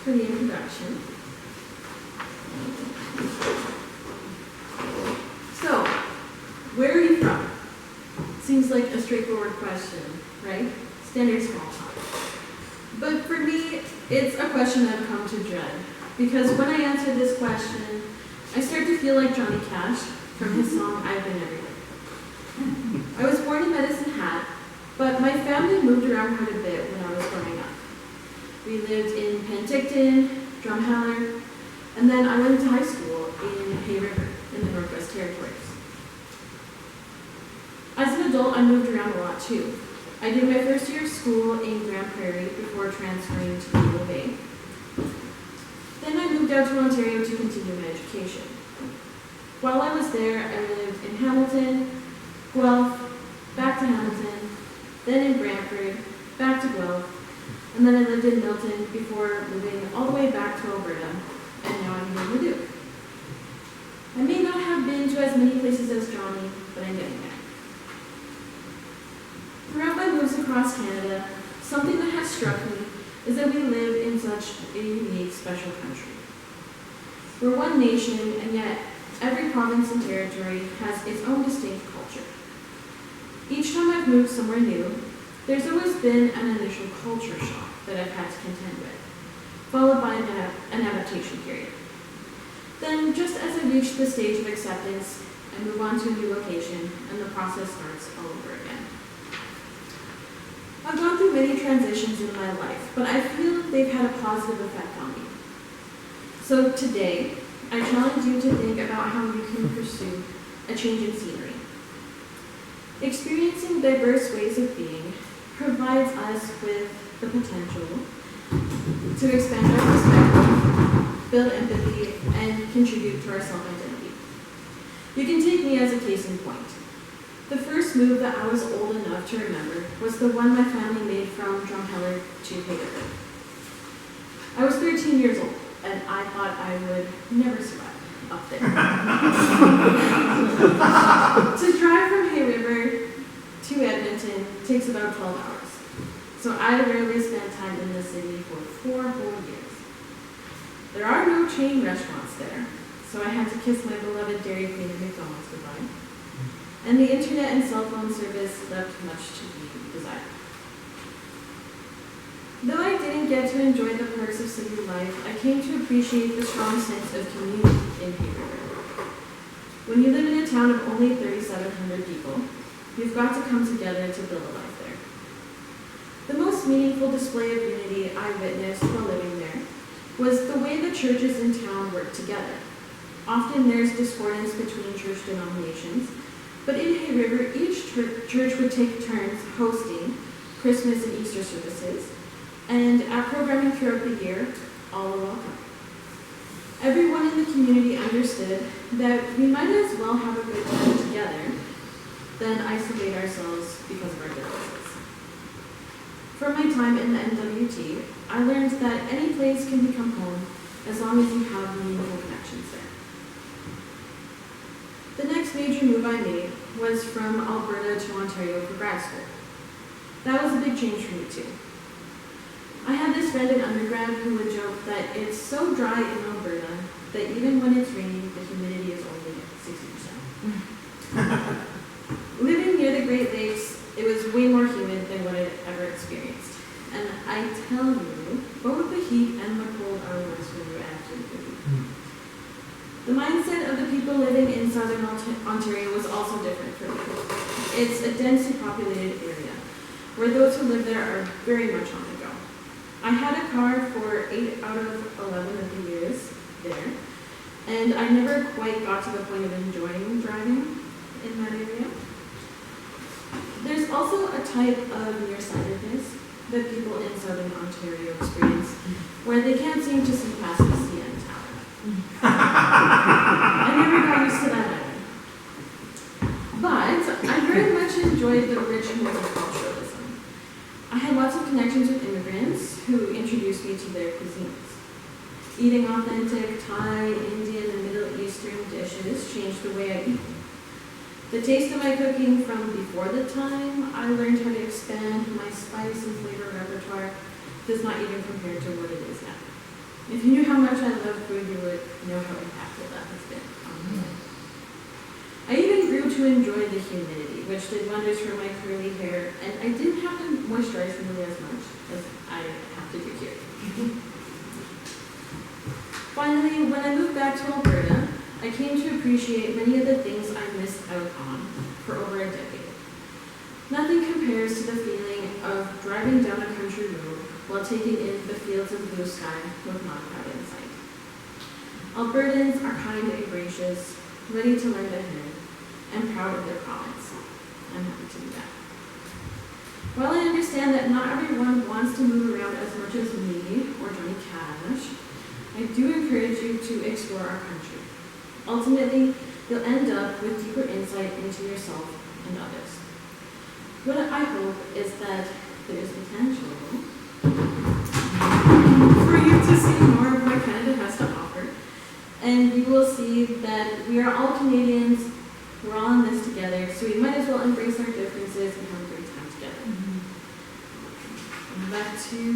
for the introduction. So, where are you from? Seems like a straightforward question, right? Standard small talk. But for me, it's a question I've come to dread. Because when I answer this question, I start to feel like Johnny Cash from his song, I've Been Everywhere. I was born in Medicine Hat, but my family moved around quite a bit when I was growing up. We lived in Penticton, Drumheller, and then I went to high school in Hay River in the Northwest Territories. As an adult, I moved around a lot too. I did my first year of school in Grand Prairie before transferring to Eagle Bay. Then I moved out to Ontario to continue my education. While I was there, I lived in Hamilton, Guelph, back to Hamilton, then in Brantford, back to Guelph, and then I lived in Milton before moving all the way back to Alberta, and now I'm here in Leduc. I may not have been to as many places as Johnny, but I'm getting there. Throughout my moves across Canada, something that has struck me is that we live in such a unique, special country. We're one nation, and yet every province and territory has its own distinct culture. Each time I've moved somewhere new, there's always been an initial culture shock that I've had to contend with, followed by an adaptation period. Then, just as I reach the stage of acceptance, I move on to a new location, and the process starts all over again. I've gone through many transitions in my life, but I feel they've had a positive effect on me. So today, I challenge you to think about how you can pursue a change in scenery. Experiencing diverse ways of being provides us with the potential to expand our perspective, build empathy, and contribute to our self-identity. You can take me as a case in point. The first move that I was old enough to remember was the one my family made from Drumheller to Hay River. I was 13 years old, and I thought I would never survive up there. To drive from Hay River to Edmonton takes about 12 hours. So I rarely spent time in the city for 4 whole years. There are no chain restaurants there, so I had to kiss my beloved Dairy Queen and McDonald's goodbye. And the internet and cell phone service left much to be desired. Though I didn't get to enjoy the perks of city life, I came to appreciate the strong sense of community in Hay River. When you live in a town of only 3,700 people, you've got to come together to build a life there. The most meaningful display of unity I witnessed while living there was the way the churches in town work together. Often there's discordance between church denominations, but in Hay River, each church would take turns hosting Christmas and Easter services, and at programming throughout the year, all are welcome. Everyone in the community understood that we might as well have a good time together than isolate ourselves because of our differences. From my time in the NWT, I learned that any place can become home as long as you have meaningful connections there. The next major move I made was from Alberta to Ontario for grad school. That was a big change for me too. I had this friend in undergrad who would joke that it's so dry in Alberta that even when it's raining, the humidity is only at 60%. Living near the Great Lakes, it was way more humid than what I'd ever experienced. And I tell you, both the heat and the cold are worse when you're actually living. The mindset of the people living in southern Ontario was also different from me. It's a densely populated area, where those who live there are very much on the go. I had a car for 8 out of 11 of the years there, and I never quite got to the point of enjoying driving in that area. There's also a type of nearsightedness that people in southern Ontario experience, where they can't seem to see past the CN Tower. I never got used to that either. But I very much enjoyed the rich multiculturalism. I had lots of connections with immigrants who introduced me to their cuisines. Eating authentic Thai, Indian, and Middle Eastern dishes changed the way I eat. The taste of my cooking from before the time I learned how to expand my spice and flavor repertoire does not even compare to what it is now. If you knew how much I love food, you would know how impactful that has been on my life. I even grew to enjoy the humidity, which did wonders for my curly hair, and I didn't have to moisturize nearly as much as I have to do here. Finally, when I moved back to Alberta, I came to appreciate many of the things I missed out on for over a decade. Nothing compares to the feeling of driving down a country road while taking in the fields of blue sky with not a crowd in sight. Albertans are kind and gracious, ready to lend a hand, and proud of their province. I'm happy to do that. While I understand that not everyone wants to move around as much as me or Johnny Cash, I do encourage you to explore our country. Ultimately, you'll end up with deeper insight into yourself and others. What I hope is that there is potential for you to see more of what Canada has to offer, and you will see that we are all Canadians, we're all in this together, so we might as well embrace our differences and have a great time together. Back to you,